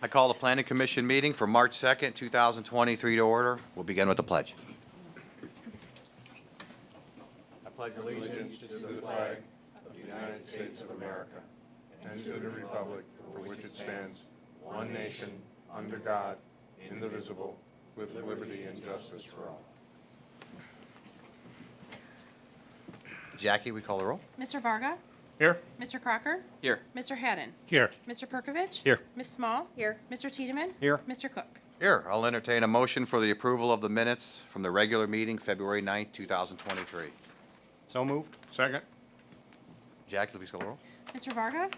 I call the Planning Commission meeting for March 2nd, 2023 to order. We'll begin with the pledge. I pledge allegiance To the flag of the United States of America and to the republic for which it stands, one nation, under God, indivisible, with liberty and justice for all. Jackie, we call the roll. Mr. Varga? Here. Mr. Crocker? Here. Mr. Haddon? Here. Mr. Perkovich? Here. Ms. Small? Here. Mr. Tiedemann? Here. Mr. Cook? Here, I'll entertain a motion for the approval of the minutes from the regular meeting, February 9th, 2023. So moved. Second. Jackie, please call the roll. Mr. Varga?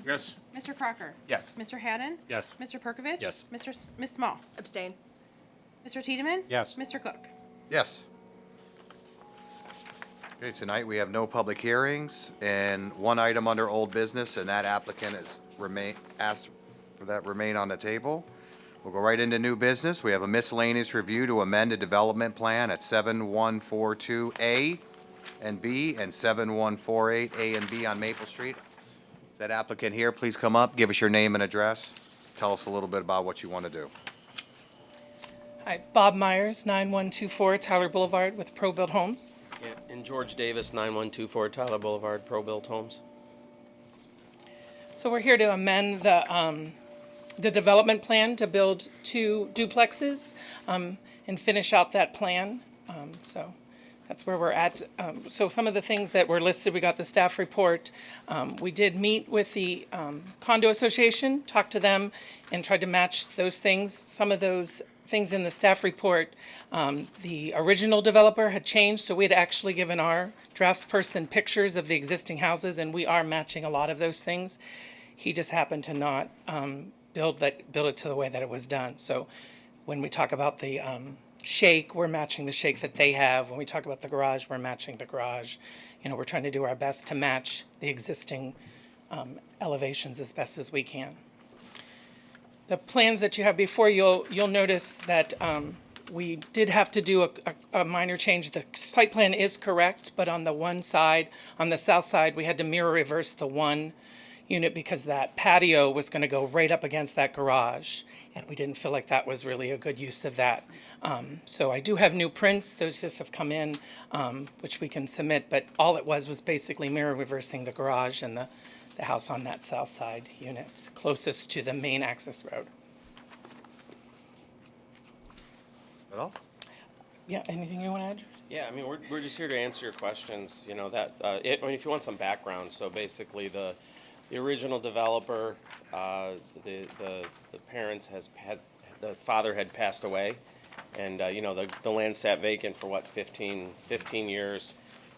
Yes. Mr. Crocker? Yes. Mr. Haddon? Yes. Mr. Perkovich? Yes. Ms. Small? Abstain. Mr. Tiedemann? Yes. Mr. Cook? Yes. Okay, tonight we have no public hearings and one item under old business, and that applicant is asked for that remain on the table. We'll go right into new business. We have a miscellaneous review to amend a development plan at 7142A and B and 7148A and B on Maple Street. Is that applicant here? Please come up, give us your name and address. Tell us a little bit about what you want to do. Hi, Bob Myers, 9124 Tyler Boulevard with Pro Build Homes. Yeah, and George Davis, 9124 Tyler Boulevard, Pro Built Homes. So we're here to amend the development plan to build 2 duplexes and finish out that plan. So that's where we're at. So some of the things that were listed, we got the staff report. We did meet with the condo association, talked to them, and tried to match those things. Some of those things in the staff report, the original developer had changed, so we had actually given our draftsperson pictures of the existing houses, and we are matching a lot of those things. He just happened to not build it to the way that it was done. So when we talk about the shake, we're matching the shake that they have. When we talk about the garage, we're matching the garage. You know, we're trying to do our best to match the existing elevations as best as we can. The plans that you have before, you'll notice that we did have to do a minor change. The site plan is correct, but on the one side, on the south side, we had to mirror reverse the one unit because that patio was going to go right up against that garage, and we didn't feel like that was really a good use of that. So I do have new prints. Those just have come in, which we can submit, but all it was basically mirror reversing the garage and the house on that south side unit, closest to the main access road. At all? Yeah, anything you want to add? Yeah, I mean, we're just here to answer your questions, you know, that, I mean, if you want some background, so basically the original developer, the parents the father had passed away, and, you know, the land sat vacant for what, 15 years.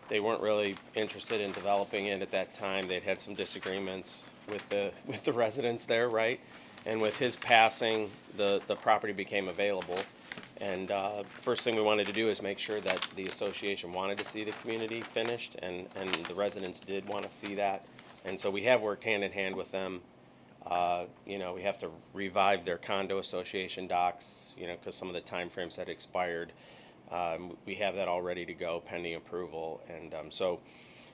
They weren't really interested in developing it at that time. They'd had some disagreements with the residents there, right? And with his passing, the property became available. And first thing we wanted to do is make sure that the association wanted to see the community finished, and the residents did want to see that. And so we have worked hand in hand with them. You know, we have to revive their condo association docs, you know, because some of the timeframes had expired. We have that all ready to go pending approval, and so,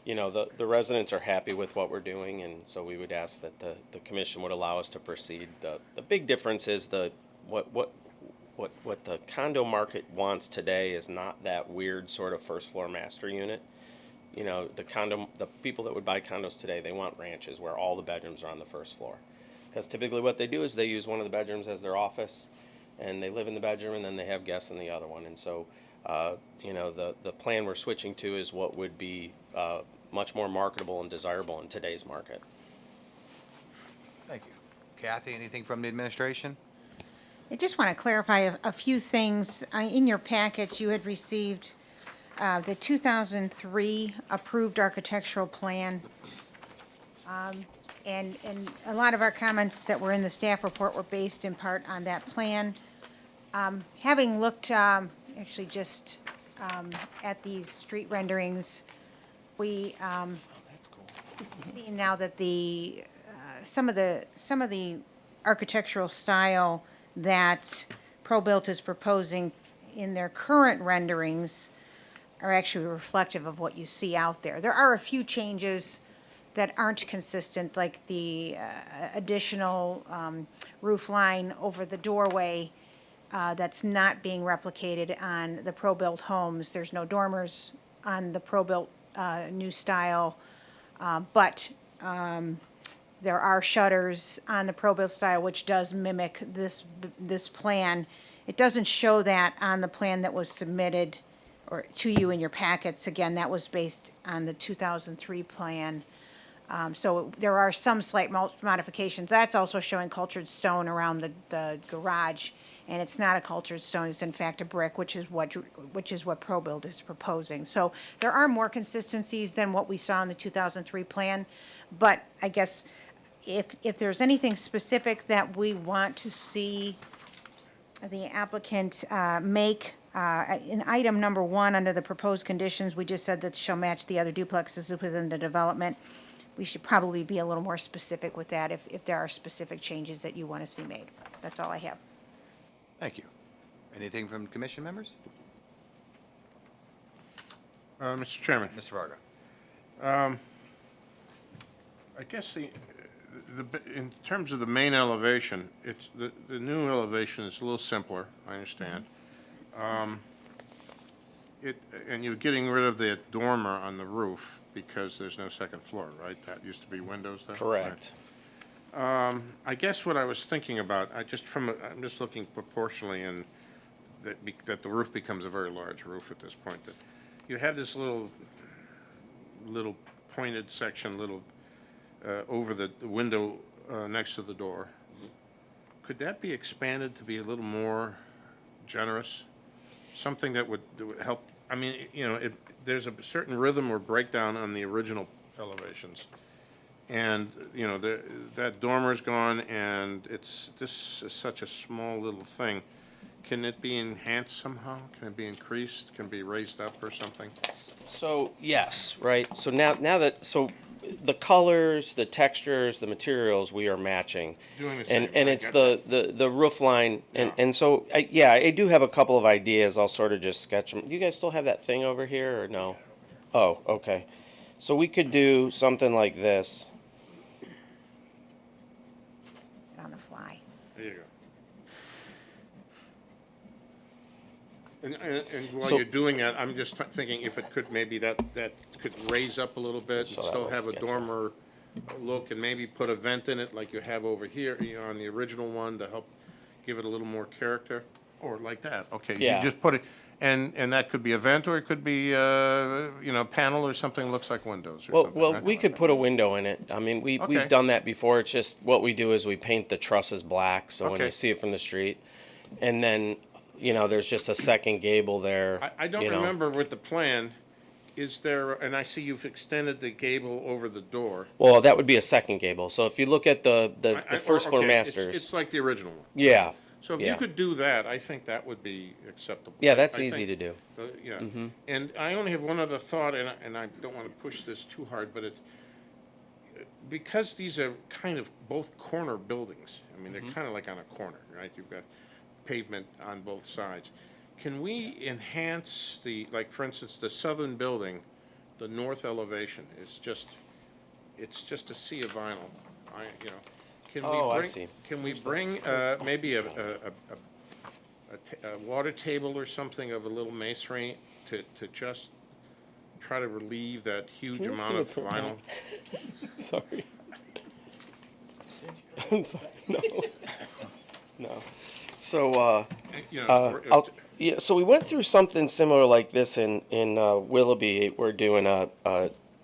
you know, the residents are happy with what we're doing, and so we would ask that the commission would allow us to proceed. The big difference is what the condo market wants today is not that weird sort of first floor master unit. You know, the people that would buy condos today, they want ranches where all the bedrooms are on the first floor, because typically what they do is they use one of the bedrooms as their office, and they live in the bedroom, and then they have guests in the other one. And so, you know, the plan we're switching to is what would be much more marketable and desirable in today's market. Thank you. Kathy, anything from the administration? I just want to clarify a few things. In your package, you had received the 2003 approved architectural plan. And a lot of our comments that were in the staff report were based in part on that plan. Having looked actually just at these street renderings, we see now that the some of the architectural style that ProBuilt is proposing in their current renderings are actually reflective of what you see out there. There are a few changes that aren't consistent, like the additional roof line over the doorway that's not being replicated on the pro-built homes. There's no dormers on the pro-built new style, but there are shutters on the pro-built style, which does mimic this plan. It doesn't show that on the plan that was submitted or to you in your packets. Again, that was based on the 2003 plan. So there are some slight modifications. That's also showing cultured stone around the garage, and it's not a cultured stone, it's in fact a brick, which is what ProBuild is proposing. So there are more consistencies than what we saw in the 2003 plan, but I guess if there's anything specific that we want to see the applicant make, in item number 1, under the proposed conditions, we just said that shall match the other duplexes within the development. We should probably be a little more specific with that if there are specific changes that you want to see made. That's all I have. Thank you. Anything from commission members? Mr. Chairman, Mr. Varga? I guess in terms of the main elevation, it's, the new elevation is a little simpler, I understand. And you're getting rid of the dormer on the roof because there's no second floor, right? That used to be windows there? Correct. I guess what I was thinking about, I'm just looking proportionally, and that the roof becomes a very large roof at this point. That you have this little pointed section, over the window next to the door. Could that be expanded to be a little more generous? Something that would help. I mean, you know, there's a certain rhythm or breakdown on the original elevations. And, you know, that dormer's gone, and this is such a small little thing. Can it be enhanced somehow? Can it be increased? Can it be raised up or something? So, yes, right. So now the colors, the textures, the materials we are matching. Doing the And same, and I it's get the roof line, Yeah. and so, I do have a couple of ideas. I'll sort of just sketch them. Do you guys still have that thing over here, or no? Oh, okay. So we could do something like this. On the fly. There you go. And while So- you're doing that, I'm just thinking if it could, maybe that could raise up a little bit, and So that still was have a sketchy. dormer look, and maybe put a vent in it like you have over here, you know, on the original one to help give it a little more character, or like that. Okay, you Yeah. just put it, and that could be a vent, or it could be, you know, a panel or something that looks like windows or something. Well, right? we could put a window in it. I mean, Okay. we've done that before. It's just what we do is we paint the trusses black, so when Okay. you see it from the street, and then, you know, there's just a second gable there. I don't you know. remember with the plan, is there, and I see you've extended the gable over the door. Well, that would be a second gable. So if you look at the I- first floor okay, masters, It's like the original one. yeah, So if yeah. you could do that, I think that would be acceptable. Yeah, that's I easy think to do. Yeah. And I only have one other thought, and I don't want to push this too hard, but it's, because these are kind of both corner buildings, I mean, they're kind of like on a corner, right? You've got pavement on both sides. Can we enhance like, for instance, the southern building, the north elevation is just, it's just a sea of vinyl. Can we Oh, I bring? see. Can we bring maybe a water table or something of a little masonry to just try to relieve that huge Can you amount see of the vinyl? Sorry. I'm sorry. No. No. So, You know, yeah, so we went through something similar like this in Willoughby. We're doing a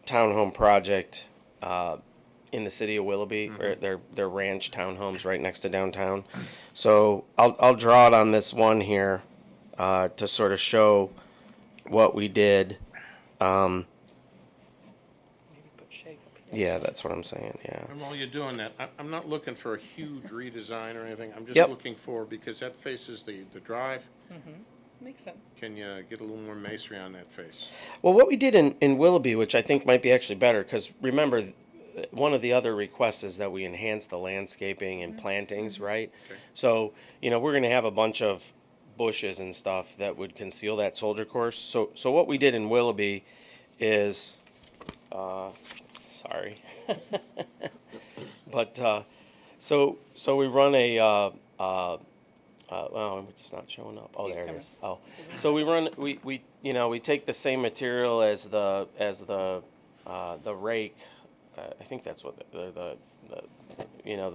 townhome project in the city of Willoughby. Where they're ranch townhomes right next to downtown. So I'll draw it on this one here to sort of show what we did. Yeah, that's what I'm saying. Yeah. And while you're doing that, I'm not looking for a huge redesign or anything. I'm just Yep. looking for, because that faces the drive, Makes sense. can you get a little more masonry on that face? Well, what we did in Willoughby, which I think might be actually better, because remember, one of the other requests is that we enhance the landscaping and plantings, right? Okay. So, you know, we're going to have a bunch of bushes and stuff that would conceal that soldier course. So what we did in Willoughby is, sorry, sorry. But, so we run well, it's not showing up. Oh, there it is. Oh, so we take the same material as the rake. I think that's what the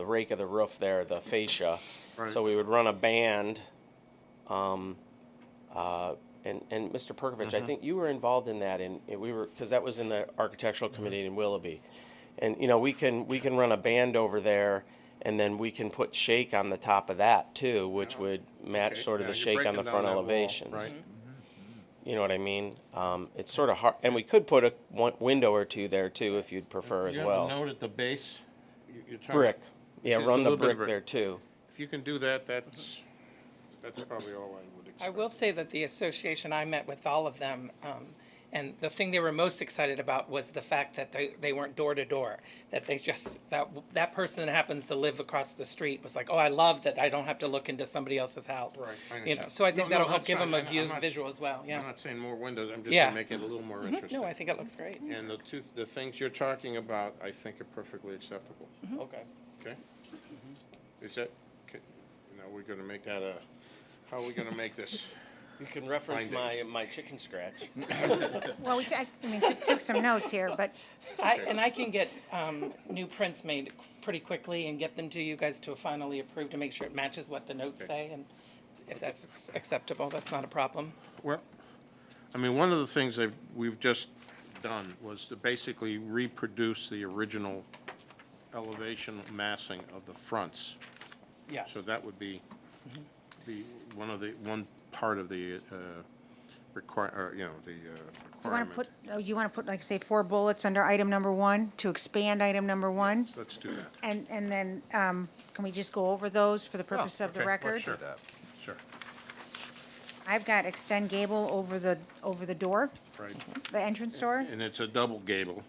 rake of the roof there, the fascia. Right. So we would run a band, and Mr. Perkovich, I think you were involved in that, because that was in the architectural committee in Willoughby, and we can run a band over there. And then we can put shake on the top of that too, which would match Okay, sort of yeah, the you're shake on breaking the down front that wall, elevations. right. You know what I mean? It's sort of hard, and we could put one window or two there too if you'd prefer as You have well. a note at the base? You're trying to- Brick, yeah, It's a run the little bit of brick there too. If you can do that, that's probably all I would expect. I will say that the association, I met with all of them, and the thing they were most excited about was the fact that they weren't door to door. That they just, that person that happens to live across the street was like, oh, I love that I don't have to look into somebody else's house. Right, I You know, understand. so I think No, that'll no, help that's give fine. them a I'm not- visual as well, I'm yeah. not saying more windows, I'm just Yeah. saying make it a little more interesting. No, I think it looks great. And the things you're talking about, I think are perfectly acceptable, Okay. okay? Is that, we're gonna make that how are we gonna make this? You can reference Finding. my chicken scratch. Well, took some notes here, but I can get new prints made pretty quickly and get them to you guys to finally approve to make sure it matches what the notes say, and if that's acceptable, that's not a problem. Well, I mean, one of the things that we've just done was to basically reproduce the original elevation massing of the fronts. Yes. So that would be one part of the the requirement. you want to put, like, say, 4 bullets under item number 1 to expand item number 1? Let's do that. And then, can we just go over those for the purpose of the Okay, record? sure. That. Sure, I've got extend gable over the door, right. the entrance door. And it's a double gable.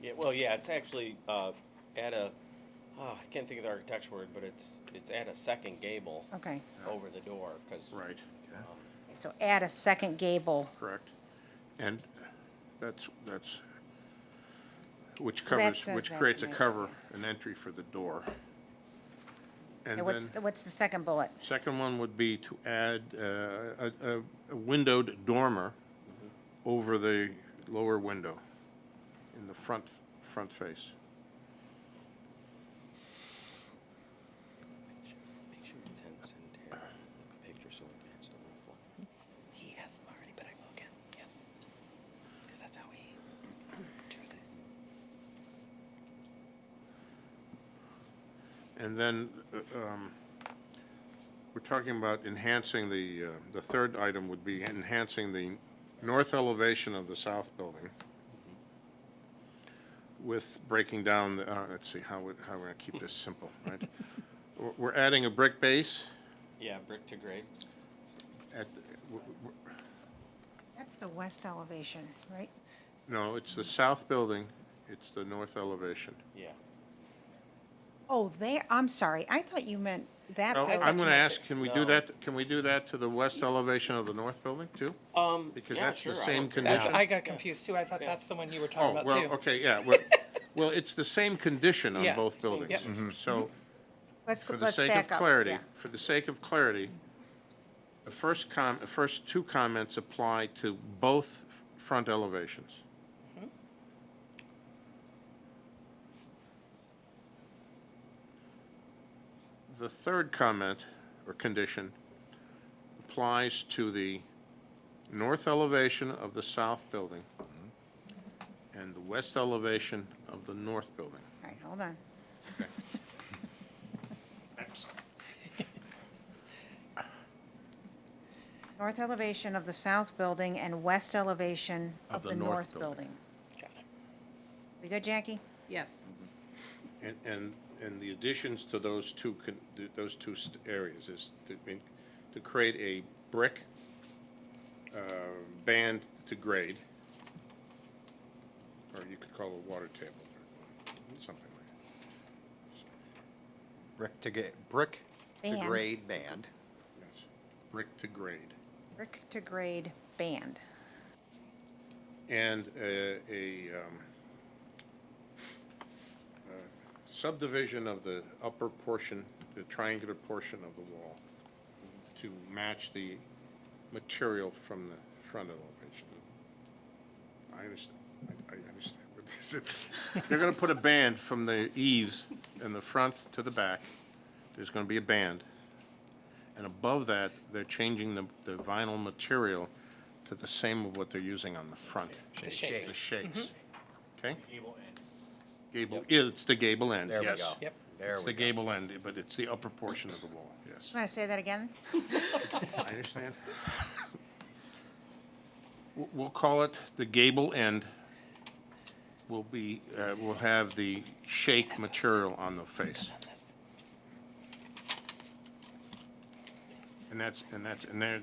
Yeah, well, yeah, it's actually at a, I can't think of the architecture word, but it's at a second gable Okay, over the door, because Right, so add a second gable. correct. And that's, which Well, that covers, says which that creates a to me. cover, an entry for the door. And And then, what's the second bullet? second one would be to add a windowed dormer over the lower window in the front face. make sure you send Tara a picture so it matches the roof line. He has them already, but I will again, yes. Because that's how we do this. And then we're talking about enhancing the third item would be enhancing the north elevation of the south building with breaking down, let's see, how we're going to keep this simple, right? We're adding a brick base Yeah, brick to grade. at, That's the west elevation, right? no, it's the south building, it's the north elevation. Yeah. Oh, I'm sorry, I thought you meant that Well, building. I'm going to ask, can we do No. that, to the west elevation of the north building too? Because Yeah, that's the sure, I same don't care. That's, condition. I got confused too, I thought that's the one you were talking Oh, about well, too. okay, yeah, well, it's the same condition on Yeah, both same, buildings. yep. So, Let's for the let's sake of back up, clarity, yeah. the first two comments apply to both front elevations. The third comment, or condition, applies to the north elevation of the south building and the west elevation of the north building. All right, hold on. North elevation of the south building and west elevation of the north building. Got it. We good, Jackie? Yes. And the additions to those two areas is to create a brick band to grade, or you could call it a water table, or something like Brick to Band. grade band. that. Yes, brick to grade, Brick to grade band. and subdivision of the upper portion, the triangular portion of the wall, to match the material from the front elevation. I understand, I understand what this is. They're gonna put a band from the eaves in the front to the back. There's gonna be a band. And above that, they're changing the vinyl material to the same of what they're using on the front. The shape. The shakes. Okay? Gable, yeah, it's the gable end, There we yes. go. Yep. There It's we the go. gable end, but it's the upper portion of the wall, yes. Want to say that again? I understand. We'll call it the gable end. We'll have the shake material on the face. And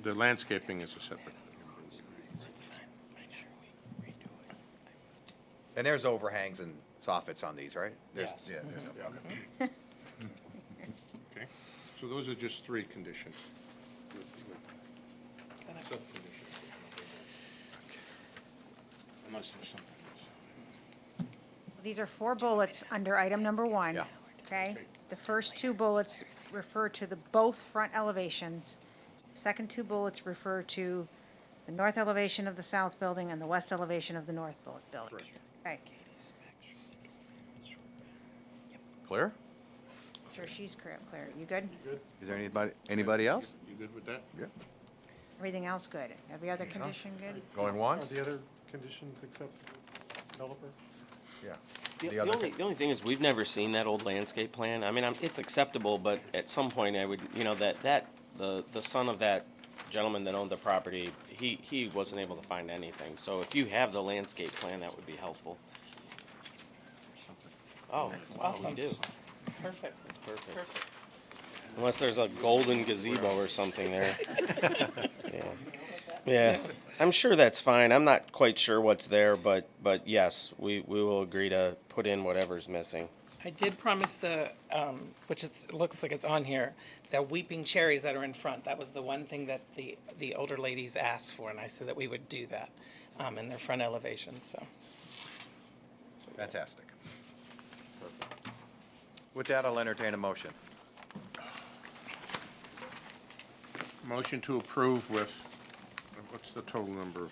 the landscaping is a separate. And there's overhangs and soffits on these, right? There's- Yes. Yeah, there's no, okay. Okay, so those are just three conditions. Sub-conditions. Unless there's something else. These are 4 bullets under item number 1. Yeah. Okay? The first 2 bullets refer to the both front elevations. Second 2 bullets refer to the north elevation of the south building and the west elevation of the north building. Okay, Clear? sure, she's clear. You good? Is there anybody else? You good with that? Yeah. Everything else good? Every other condition good? Going Are once? the other conditions except developer? Yeah. The other the only thing is, we've never seen that old landscape plan. I mean, it's acceptable, but at some point I would, the son of that gentleman that owned the property, he wasn't able to find anything. So if you have the landscape plan, that would be helpful. Oh, wow, we Awesome. do. Perfect. That's perfect. Unless there's a golden gazebo or something there. Yeah. Yeah, I'm sure that's fine. I'm not quite sure what's there, but yes, we will agree to put in whatever's missing. I did promise which it looks like it's on here, the weeping cherries that are in front. That was the one thing that the older ladies asked for, and I said that we would do that in their front elevation, so. Fantastic. With that, I'll entertain a motion. Motion to approve with, what's the total number?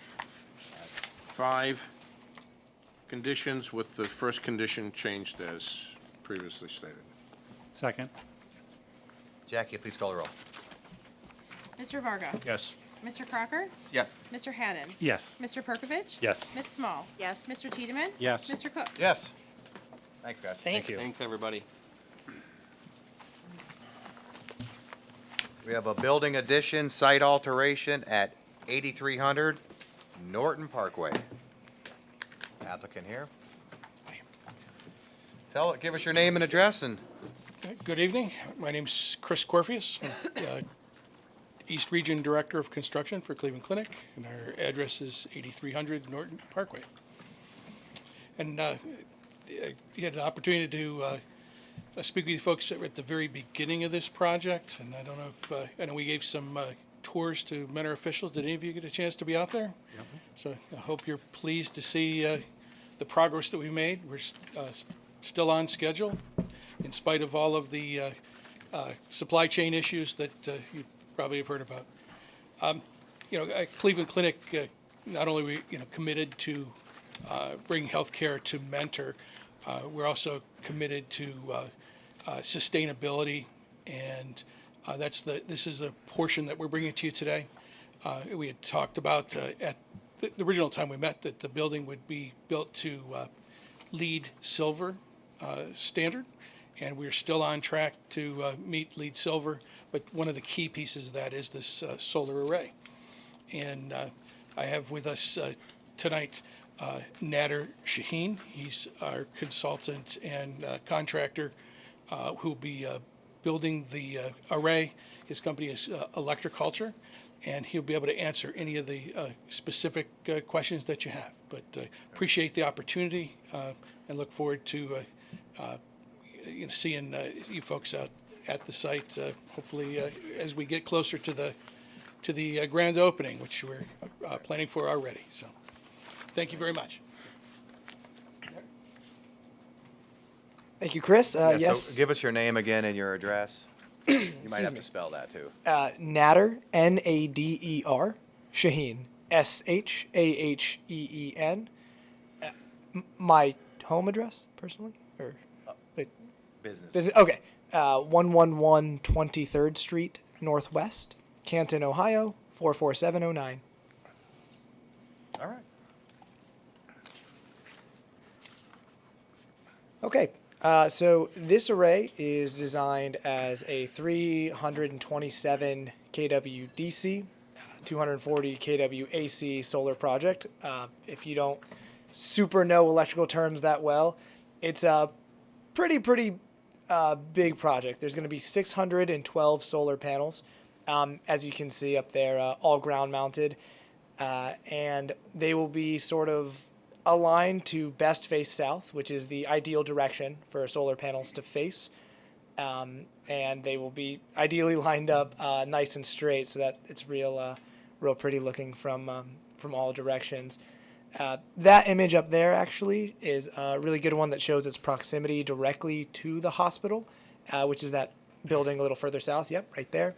5 conditions with the first condition changed as previously stated. Second. Jackie, please call the roll. Mr. Varga. Yes. Mr. Crocker. Yes. Mr. Haddon. Yes. Mr. Perkovich. Yes. Ms. Small. Yes. Mr. Tiedemann. Yes. Mr. Cook. Yes. Thanks, guys. Thanks. you. Thanks, everybody. We have a building addition, site alteration at 8300 Norton Parkway. Applicant here. Give us your name and address and Good evening. My name's Chris Corfius, East Region Director of Construction for Cleveland Clinic, and our address is 8300 Norton Parkway. And you had an opportunity to speak with you folks at the very beginning of this project, and I don't know if, I know we gave some tours to Mentor officials. Did any of you get a chance to be out there? So I hope you're pleased to see the progress that we made. We're still on schedule, in spite of all of the supply chain issues that you probably have heard about. Cleveland Clinic, not only we committed to bring healthcare to Mentor, we're also committed to sustainability, and this is a portion that we're bringing to you today. We had talked about at the original time we met that the building would be built to LEED Silver standard, and we're still on track to meet LEED Silver, but one of the key pieces of that is this solar array. And I have with us tonight Nader Shaheen. He's our consultant and contractor who'll be building the array. His company is Electroculture, and he'll be able to answer any of the specific questions that you have. But appreciate the opportunity and look forward to seeing you folks out at the site. Hopefully, as we get closer to the grand opening, which we're planning for already. So, thank you very much. Thank you, Chris. Yeah, Yes. So give us your name again and your address. You might have to spell that too. Nader, Nader, Shaheen, Shaheen. My home address, personally? Or like, Business. okay. 111 23rd Street Northwest, Canton, Ohio, 44709. All right. Okay, so this array is designed as a 327 kW DC, 240 kW AC solar project. If you don't super know electrical terms that well, it's a pretty big project. There's going to be 612 solar panels, as you can see up there, all ground mounted, and they will be sort of aligned to best face south, which is the ideal direction for solar panels to face. And they will be ideally lined up nice and straight so that it's real pretty looking from all directions. That image up there actually is a really good one that shows its proximity directly to the hospital, which is that building a little further south. Yep, right there.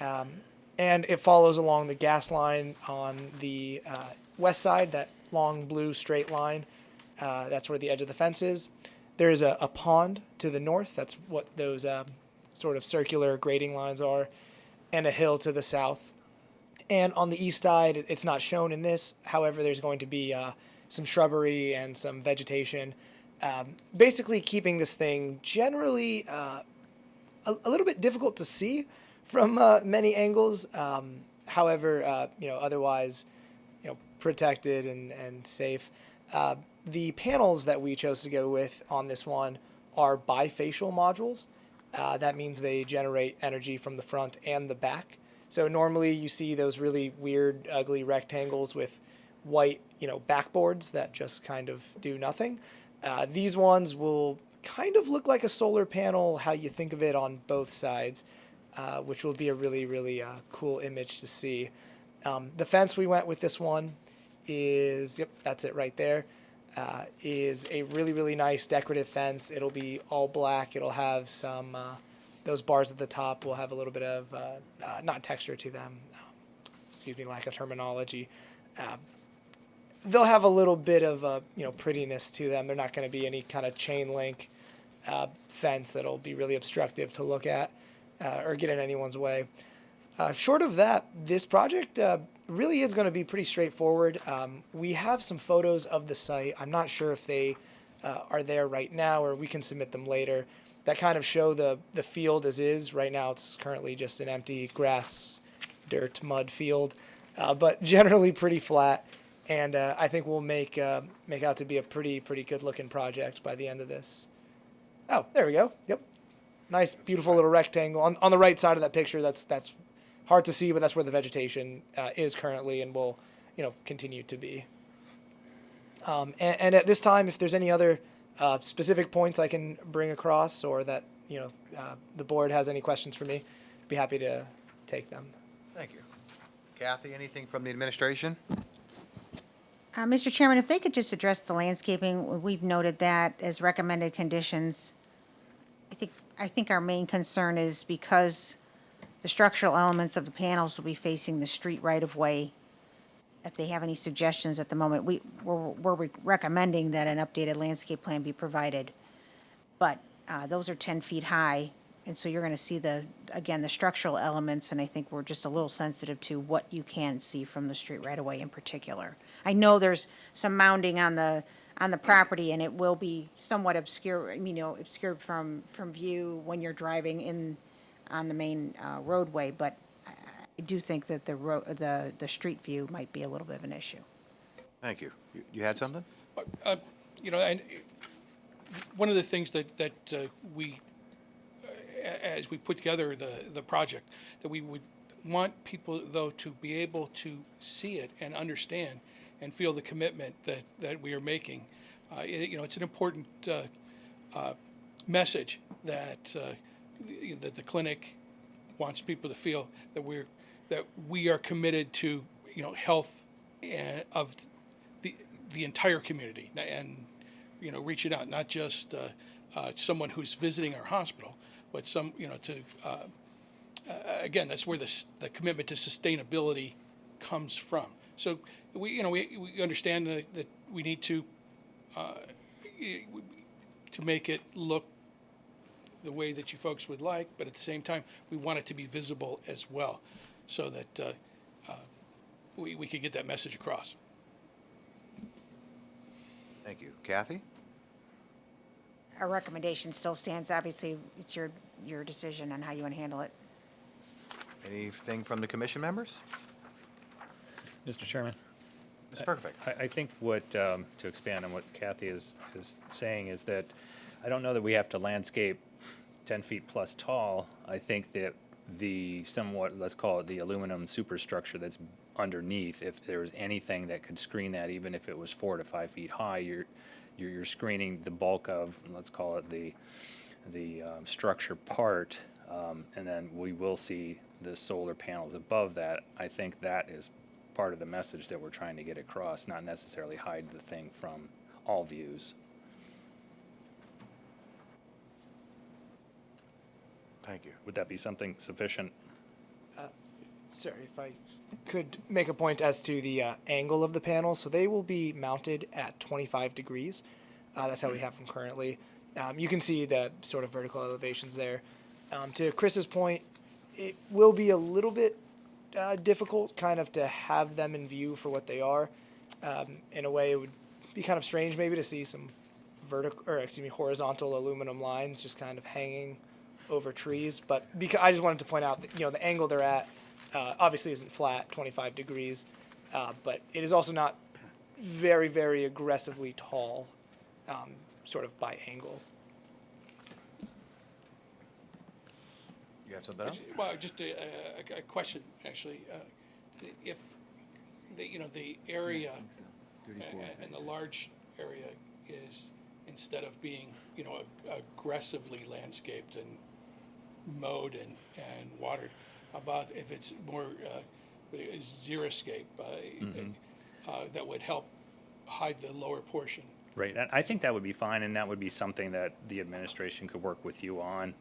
And it follows along the gas line on the west side, that long blue straight line. That's where the edge of the fence is. There's a pond to the north. That's what those sort of circular grading lines are, and a hill to the south. And on the east side, it's not shown in this. However, there's going to be some shrubbery and some vegetation, basically keeping this thing generally a little bit difficult to see from many angles. However, otherwise, protected and safe. The panels that we chose to go with on this one are bifacial modules. That means they generate energy from the front and the back. So normally you see those really weird, ugly rectangles with white, backboards that just kind of do nothing. These ones will kind of look like a solar panel, how you think of it on both sides, which will be a really cool image to see. The fence we went with this one is, yep, that's it right there, is a really nice decorative fence. It'll be all black. It'll have some, those bars at the top will have a little bit of, not texture to them, excuse me, lack of terminology. They'll have a little bit of, prettiness to them. They're not going to be any kind of chain link fence that'll be really obstructive to look at or get in anyone's way. Short of that, this project really is going to be pretty straightforward. We have some photos of the site. I'm not sure if they are there right now, or we can submit them later, that kind of show the field as is. Right now it's currently just an empty grass, dirt, mud field, but generally pretty flat. And I think we'll make out to be a pretty good looking project by the end of this. Oh, there we go. Yep. Nice, beautiful little rectangle. On the right side of that picture, that's hard to see, but that's where the vegetation is currently and will, continue to be. And at this time, if there's any other specific points I can bring across, or that, the board has any questions for me, I'd be happy to take them. Thank you. Kathy, anything from the administration? Mr. Chairman, if they could just address the landscaping, we've noted that as recommended conditions. I think our main concern is because the structural elements of the panels will be facing the street right of way. If they have any suggestions at the moment, we're recommending that an updated landscape plan be provided. But those are 10 feet high, and so you're going to see the structural elements, and I think we're just a little sensitive to what you can see from the street right of way in particular. I know there's some mounding on the property, and it will be somewhat obscured from view when you're driving in on the main roadway, but I do think that the street view might be a little bit of an issue. Thank you. You had something? And one of the things that we, as we put together the project, that we would want people, though, to be able to see it and understand and feel the commitment that we are making. It's an important message that the clinic wants people to feel that we are committed to health of the entire community, and reaching out not just someone who's visiting our hospital, but some, again, that's where the commitment to sustainability comes from. So we understand that we need to make it look the way that you folks would like, but at the same time, we want it to be visible as well, so that we could get that message across. Thank you. Kathy? Our recommendation still stands. Obviously, it's your decision on how you want to handle it. Anything from the commission members? Mr. Chairman? Ms. Perfect. I think what, to expand on what Kathy is saying, is that I don't know that we have to landscape 10 feet plus tall. I think that the somewhat, let's call it the aluminum superstructure that's underneath, if there's anything that could screen that, even if it was 4 to 5 feet high, you're screening the bulk of, let's call it the structure part, and then we will see the solar panels above that. I think that is part of the message that we're trying to get across, not necessarily hide the thing from all views. Thank you. Would that be something sufficient? Sorry, if I could make a point as to the angle of the panels. So they will be mounted at 25 degrees. That's how we have them currently. You can see the sort of vertical elevations there. To Chris's point, it will be a little bit difficult kind of to have them in view for what they are. In a way, it would be kind of strange maybe to see some horizontal aluminum lines just kind of hanging over trees. But I just wanted to point out that, the angle they're at obviously isn't flat, 25 degrees, but it is also not very, very aggressively tall, sort of by angle. You have something else? Well, just a question, actually. If the area and the large area is, instead of being, aggressively landscaped and mowed and watered, about if it's more xeriscape, that would help hide the lower portion. Right, and I think that would be fine, and that would be something that the administration could work with you on.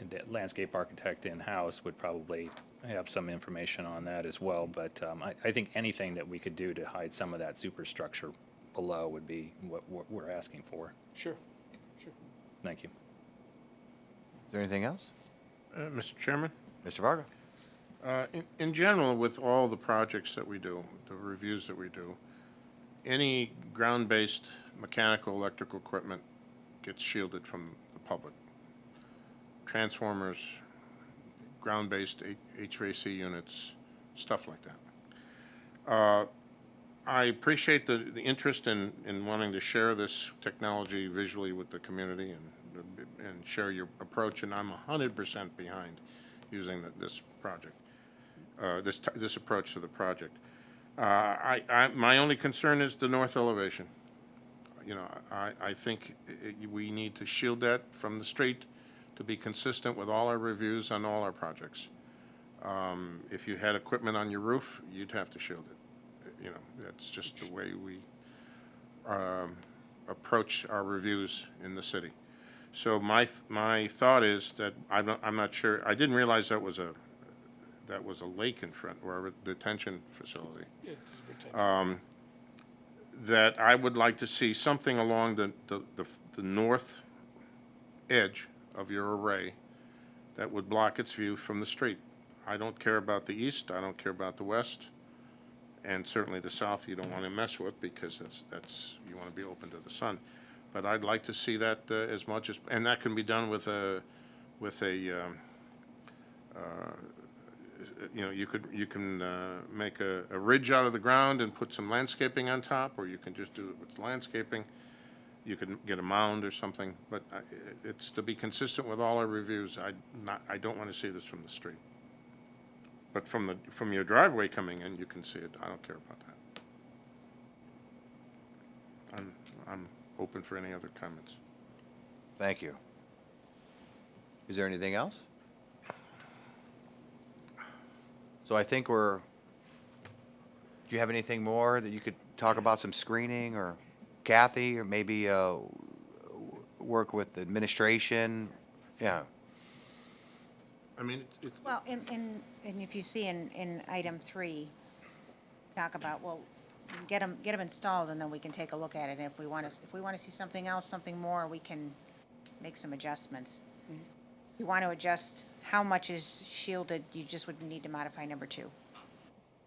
The landscape architect in-house would probably have some information on that as well, but I think anything that we could do to hide some of that superstructure below would be what we're asking for. Sure. Thank you. Is there anything else? Mr. Chairman? Mr. Varga? In general, with all the projects that we do, the reviews that we do, any ground-based mechanical, electrical equipment gets shielded from the public. Transformers, ground-based HVAC units, stuff like that. I appreciate the interest in wanting to share this technology visually with the community and share your approach, and I'm 100% behind using this project, this approach to the project. My only concern is the north elevation. I think we need to shield that from the street to be consistent with all our reviews on all our projects. If you had equipment on your roof, you'd have to shield it. That's just the way we approach our reviews in the city. So my thought is that I'm not sure. I didn't realize that was a lake in front, or a detention facility. That I would like to see something along the north edge of your array that would block its view from the street. I don't care about the east, I don't care about the west, and certainly the south you don't want to mess with, because that's you want to be open to the sun. But I'd like to see that as much as, and that can be done with a you can make a ridge out of the ground and put some landscaping on top, or you can just do it with landscaping. You can get a mound or something, but it's to be consistent with all our reviews. I don't want to see this from the street. But from your driveway coming in, you can see it. I don't care about that. I'm open for any other comments. Thank you. Is there anything else? So I think do you have anything more that you could talk about, some screening, or Kathy, or maybe work with the administration? Yeah, I mean, it's, Well, and if you see in item 3, talk about, well, get them installed, and then we can take a look at it. And if we want to see something else, something more, we can make some adjustments. If you want to adjust how much is shielded, you just would need to modify number 2.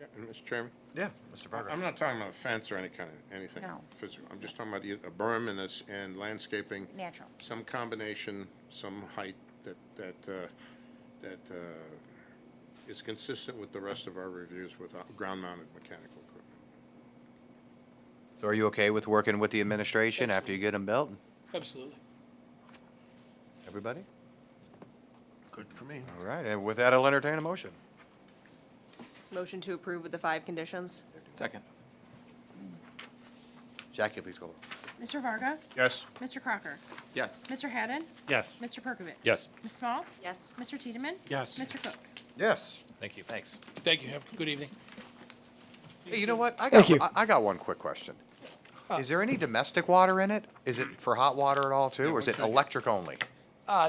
yeah, and Mr. Chairman, yeah, Mr. Varga. I'm not talking about a fence or anything No. physical. I'm just talking about a berm and landscaping, Natural. some combination, some height that is consistent with the rest of our reviews with ground-mounted mechanical equipment. So are you okay with working with the administration after you get them built? Absolutely. Everybody? Good for me. All right, and with that, I'll entertain a motion. Motion to approve with the 5 conditions? Second. Jackie, please go. Mr. Varga, Yes. Mr. Crocker, Yes. Mr. Haddon, Yes. Mr. Perkovich. Yes. Ms. Small, Yes. Mr. Tiedemann, Yes. Mr. Cook. Yes. Thank you. Thanks. Thank you. Have a good evening. Hey, you know what? Thank you. I got one quick question. Is there any domestic water in it? Is it for hot water at all too, or is it electric only?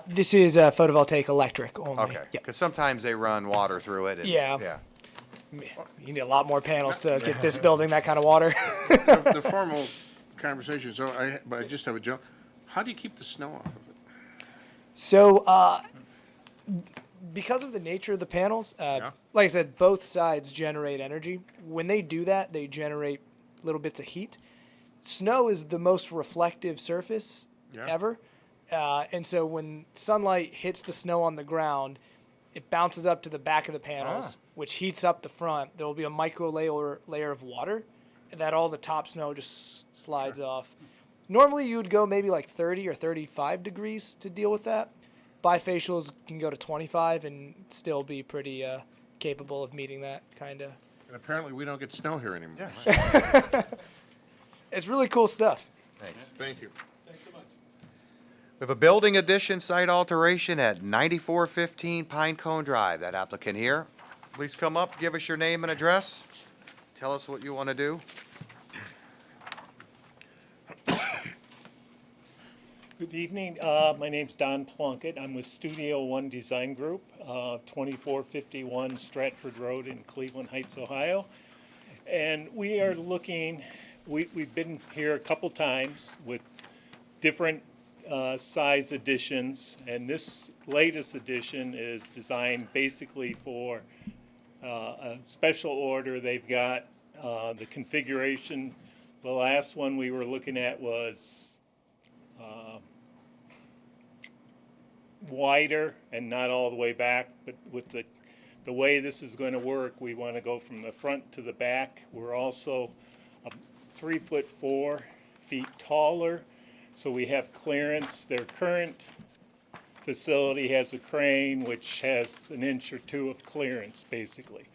This is photovoltaic electric only. Okay, Yep. because sometimes they run water through it. And, Yeah. Yeah. You need a lot more panels to get this building that kind of water. The formal conversation, but I just have a joke. How do you keep the snow off of it? So, because of the nature of the panels, Yeah. like I said, both sides generate energy. When they do that, they generate little bits of heat. Snow is the most reflective surface Yeah. ever. And so when sunlight hits the snow on the ground, it bounces up to the back of the panels, which heats up the front. There will be a micro layer of water, and that all the top snow just slides off. Normally, you would go maybe like 30 or 35 degrees to deal with that. Bifacials can go to 25 and still be pretty capable of meeting that kind of. And apparently, we don't get snow here anymore. Yeah. It's really cool stuff. Thanks. Thank you. We have a building addition site alteration at 9415 Pinecone Drive. That applicant here, please come up, give us your name and address. Tell us what you want to do. Good evening. My name's Don Plunkett. I'm with Studio One Design Group, 2451 Stratford Road in Cleveland Heights, Ohio. And we are looking, we've been here a couple times with different size additions, and this latest addition is designed basically for a special order. They've got the configuration. The last one we were looking at was wider and not all the way back, but with the way this is going to work, we want to go from the front to the back. We're also 3'4" taller, so we have clearance. Their current facility has a crane which has an inch or two of clearance, basically,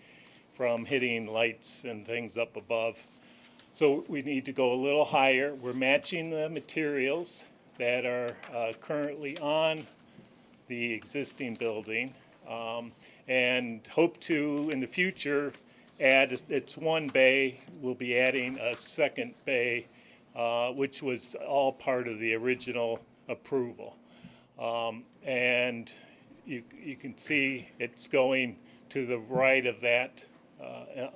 from hitting lights and things up above. So we need to go a little higher. We're matching the materials that are currently on the existing building, and hope to, in the future, add, it's one bay, we'll be adding a second bay, which was all part of the original approval. And you can see it's going to the right of that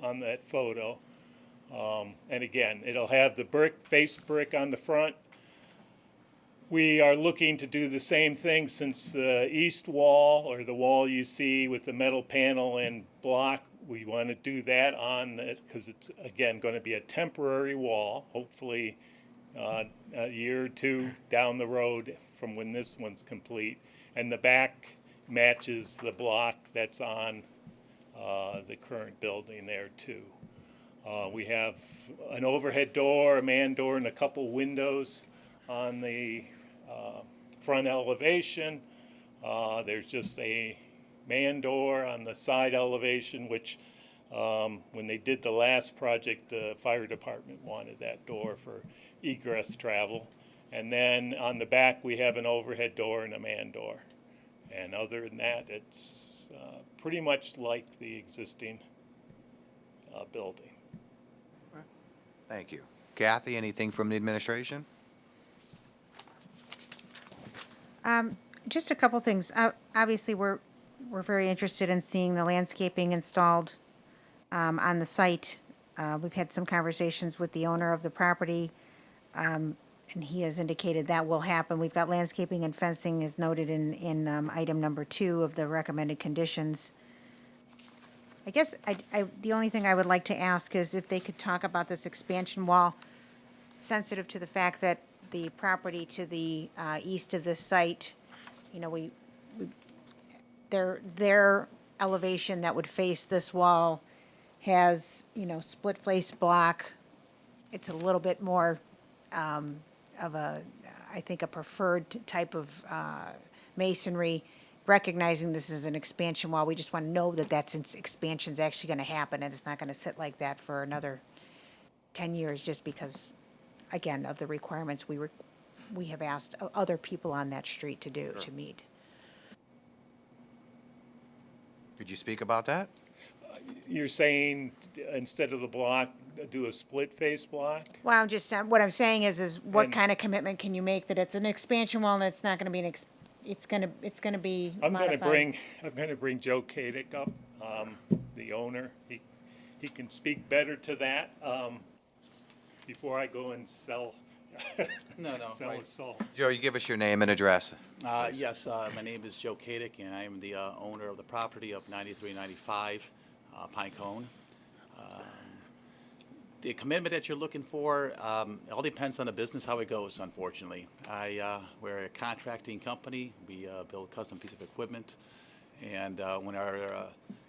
on that photo. And again, it'll have the face brick on the front. We are looking to do the same thing, since the east wall, or the wall you see with the metal panel and block, we want to do that on it because it's, again, going to be a temporary wall, hopefully a year or two down the road from when this one's complete. And the back matches the block that's on the current building there too. We have an overhead door, a man door, and a couple windows on the front elevation. There's just a man door on the side elevation, which when they did the last project, the fire department wanted that door for egress travel. And then on the back, we have an overhead door and a man door. And other than that, it's pretty much like the existing building. Thank you. Kathy, anything from the administration? Just a couple things. Obviously, we're very interested in seeing the landscaping installed on the site. We've had some conversations with the owner of the property, and he has indicated that will happen. We've got landscaping and fencing as noted in item number 2 of the recommended conditions. I guess the only thing I would like to ask is if they could talk about this expansion wall, sensitive to the fact that the property to the east of this site, you know, their elevation that would face this wall has, you know, split face block. It's a little bit more of a, I think, a preferred type of masonry. Recognizing this is an expansion wall, we just want to know that expansion's actually going to happen, and it's not going to sit like that for another 10 years just because, again, of the requirements we have asked other people on that street to do, to meet. Could you speak about that? You're saying instead of the block, do a split face block? Well, I'm just, what I'm saying is what And- kind of commitment can you make that it's an expansion wall and it's not going to be it's going to be modified? I'm gonna bring Joe Kadick up, the owner. He can speak better to that, before I go and sell. No, Sell right. a soul. Joe, you give us your name and address. Yes, my name is Joe Kadick, and I am the owner of the property of 9395 Pine Cone. The commitment that you're looking for, it all depends on the business, how it goes, unfortunately. We're a contracting company. We build custom piece of equipment. And when our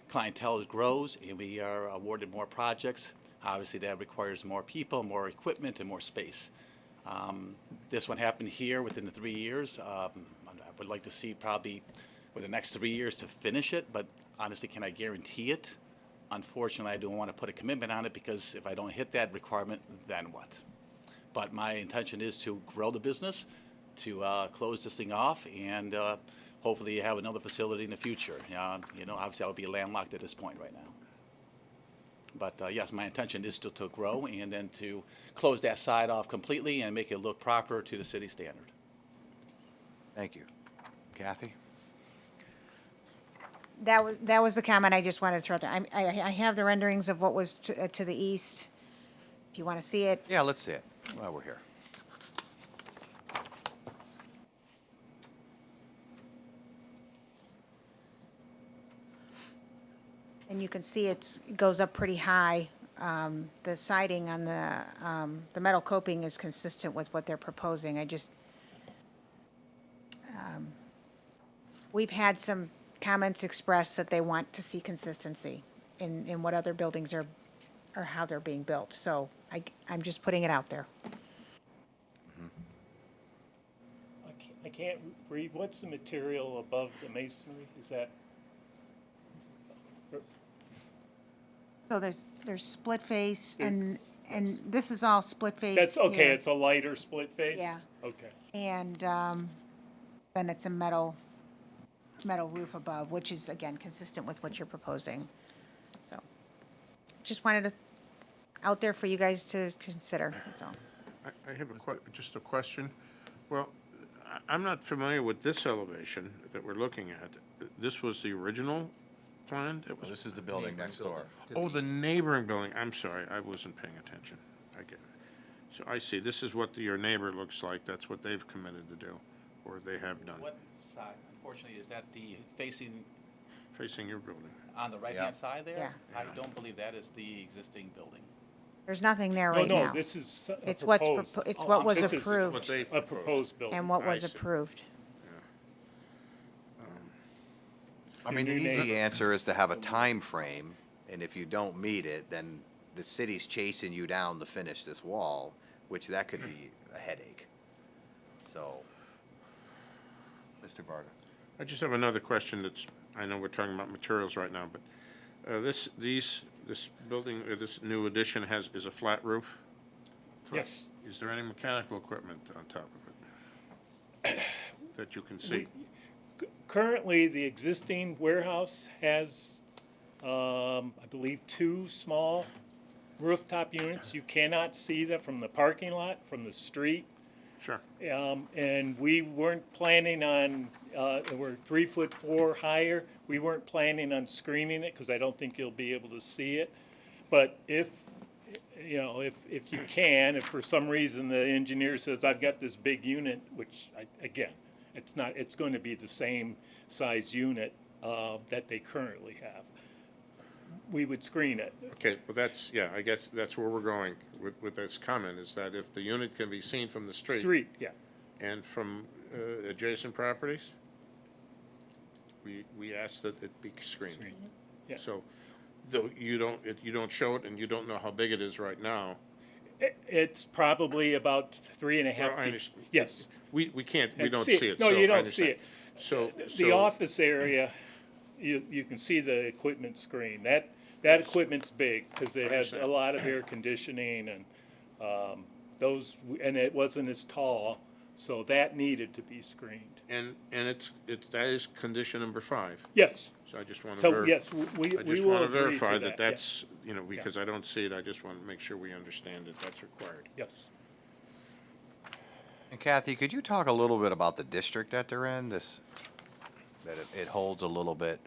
clientele grows and we are awarded more projects, obviously that requires more people, more equipment, and more space. This one happened here within the 3 years. I would like to see probably with the next 3 years to finish it, but honestly, can I guarantee it? Unfortunately, I don't want to put a commitment on it because if I don't hit that requirement, then what? But my intention is to grow the business, to close this thing off, and hopefully have another facility in the future. You know, obviously I would be landlocked at this point right now. But yes, my intention is still to grow and then to close that side off completely and make it look proper to the city standard. Thank you. Kathy? That was the comment I just wanted to throw out there. I have the renderings of what was to the east. If you want to see it. Yeah, let's see it while we're here. And you can see it goes up pretty high. The siding on the metal coping is consistent with what they're proposing. We've had some comments expressed that they want to see consistency in what other buildings are, or how they're being built. So I'm just putting it out there. I can't read, what's the material above the masonry? Is that? So there's split face and this is all split face. That's, okay, here. it's a lighter split face? Yeah. Okay. And then it's a metal roof above, which is, again, consistent with what you're proposing. So just wanted to, out there for you guys to consider, that's all. I have just a question. Well, I'm not familiar with this elevation that we're looking at. This was the original plan? It was. This is the building next door. Oh, the neighboring building. I'm sorry, I wasn't paying attention. I get it. So I see, this is what your neighbor looks like. That's what they've committed to do, or they have done, What side, unfortunately, is that the facing facing your building. on the right-hand side there? Yeah. I don't believe that is the existing building. There's nothing there No, right now. no, this is a It's what's, proposed. it's Oh, what was this is approved What they A proposed. proposed building. and what was I see. approved. I mean, the Your new easy neighbor. answer is to have a time frame, and if you don't meet it, then the city's chasing you down to finish this wall, which that could be a headache. So, Mr. Varga. I just have another question that's, I know we're talking about materials right now, but this building, or this new addition is a flat roof? Yes. Is there any mechanical equipment on top of it that you can see? Currently, the existing warehouse has, I believe, 2 small rooftop units. You cannot see them from the parking lot, from the street. Sure. And we weren't planning on, we're 3'4" higher. We weren't planning on screening it because I don't think you'll be able to see it. But if, you know, if you can, if for some reason the engineer says, I've got this big unit, which again, it's going to be the same size unit that they currently have, we would screen it. Okay, well, that's, yeah, I guess that's where we're going with this comment, is that if the unit can be seen from the street Yeah. and from adjacent properties, we ask that it be screened. Yeah. So, though you don't show it and you don't know how big it is right now. It's probably about 3.5 Well, I feet. understand. Yes. We can't, we And don't see see it. it. No, so you I don't see understand. it. So, The office area, you can see the equipment screen. That equipment's big because it has a lot of air conditioning and and it wasn't as tall, so that needed to be screened. And that is condition number 5. Yes. So I just want to So yes, we I just will want to agree verify to that yeah. that's, you know, because I don't see it, I just want to make sure we understand that that's required. Yes. And Kathy, could you talk a little bit about the district that they're in, that it holds a little bit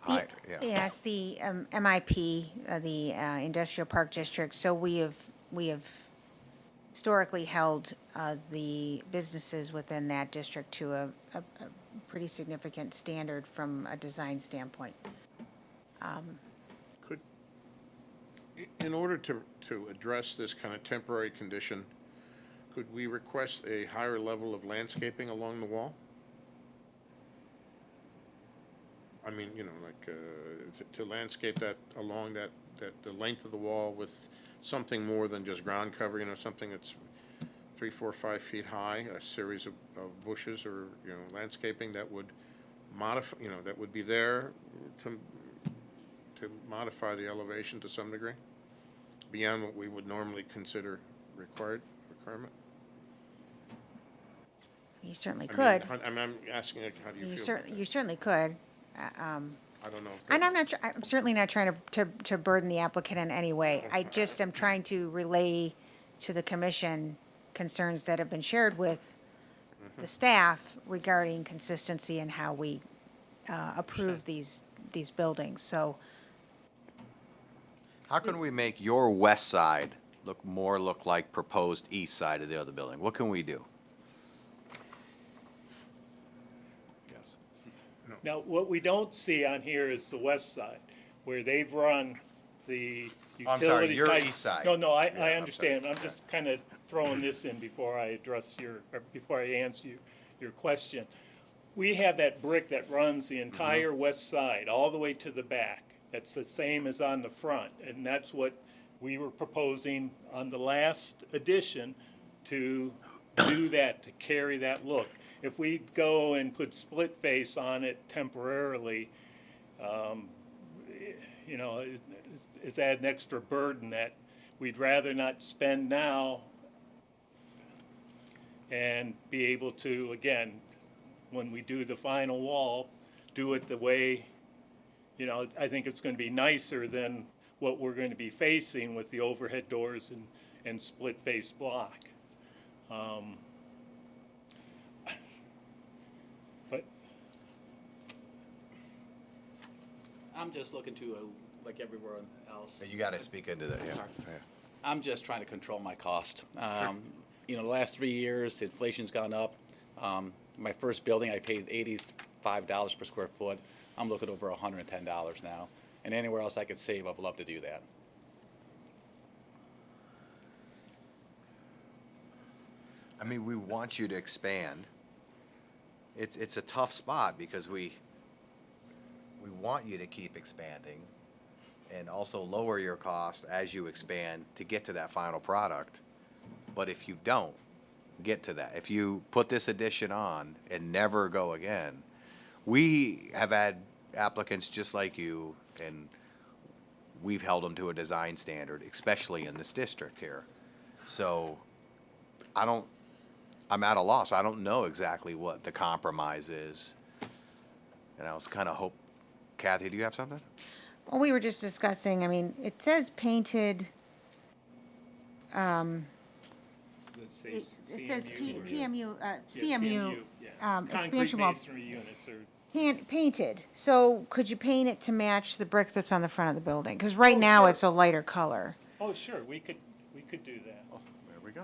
high, yeah. Yeah, it's the MIP, the Industrial Park District. So we have historically held the businesses within that district to a pretty significant standard from a design standpoint. Could, in order to address this kind of temporary condition, could we request a higher level of landscaping along the wall? I mean, you know, like, to landscape that along that the length of the wall with something more than just ground cover, you know, something that's 3, 4, 5 feet high, a series of bushes or, you know, landscaping that would modify, you know, that would be there to modify the elevation to some degree, beyond what we would normally consider requirement? You certainly I could. mean, I'm asking, like, how do you feel? You certainly could. I don't know. And I'm certainly not trying to burden the applicant in any way. I just am trying to relay to the commission concerns that have been shared with the staff regarding consistency and how we approve these buildings. So How can we make your west side look like proposed east side of the other building? What can we do? Yes. Now, what we don't see on here is the west side, where they've run the utility I'm sorry, your site. east side. No, I Yeah, I'm understand. sorry. I'm just kind of throwing this in before I before I answer your question. We have that brick that runs the entire west side, all the way to the back. That's the same as on the front, and that's what we were proposing on the last addition to do that, to carry that look. If we go and put split face on it temporarily, you know, is that an extra burden that we'd rather not spend now and be able to, again, when we do the final wall, do it the way, you know, I think it's going to be nicer than what we're going to be facing with the overhead doors and split face block. But I'm just looking to, like everywhere else. You got to speak into that, yeah. Sorry. Yeah. I'm just trying to control my cost. You know, the last 3 years, inflation's gone up. My first building, I paid $85 per square foot. I'm looking over $110 now. And anywhere else I could save, I'd love to do that. I mean, we want you to expand. It's a tough spot because we want you to keep expanding and also lower your cost as you expand to get to that final product. But if you don't get to that, if you put this addition on and never go again, we have had applicants just like you, and we've held them to a design standard, especially in this district here. So I'm at a loss. I don't know exactly what the compromise is. And I was kind of Kathy, do you have something? Well, we were just discussing, I mean, it says painted, say It says CMU or- PMU, Yeah, CMU, yeah. expansion wall Concrete masonry units are, painted. So could you paint it to match the brick that's on the front of the building? Because right Oh, now sure. it's a lighter color. oh, sure, we could do that. There we go.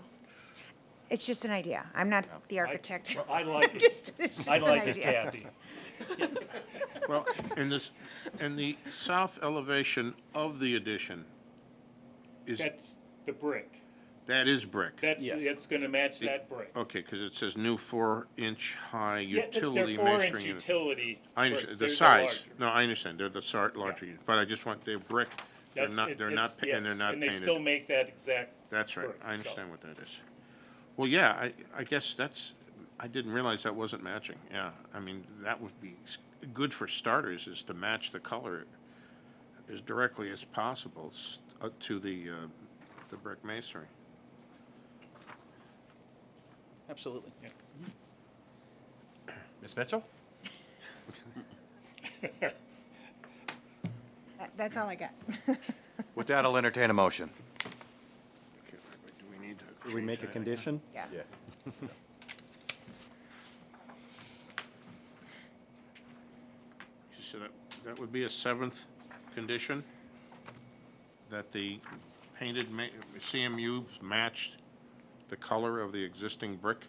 It's just an idea. I'm not the architect. I like it. It's just I an like it, idea. Kathy. Well, in the south elevation of the addition, That's the brick. that is brick? That's, it's gonna match that brick. Okay, because it says new 4-inch high Yeah, utility they're masonry 4-inch unit. utility I bricks. understand, the They're size, larger. no, I understand, they're the larger unit, but I just want, they're brick, they're That's- not, it- they're it's- not, and they're yes, not And they painted. still make that exact. That's right, brick, I so. understand what that is. Well, yeah, I guess that's, I didn't realize that wasn't matching, yeah. I mean, that would be good for starters, is to match the color as directly as possible to the brick masonry. Absolutely. Ms. Mitchell? That's all I got. With that, I'll entertain a motion. Okay, do we need to Do we change make a anything? condition? Yeah. So that would be a seventh condition, that the painted CMUs matched the color of the existing brick?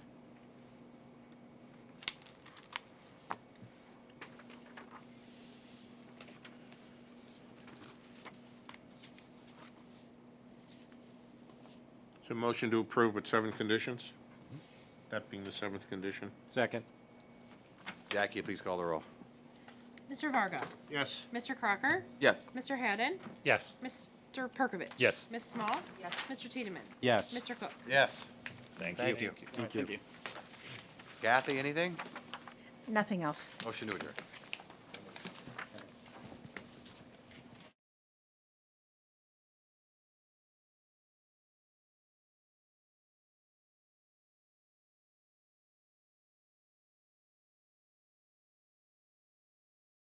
So motion to approve with 7 conditions? That being the 7th condition? Second. Jackie, please call the roll. Mr. Varga, Yes. Mr. Crocker, Yes. Mr. Haddon, Yes. Mr. Perkovich. Yes. Ms. Small. Yes. Mr. Tiedemann. Yes. Mr. Cook. Yes. Thank Thank you. you. Thank you. Kathy, anything? Nothing else. Motion to adjourn.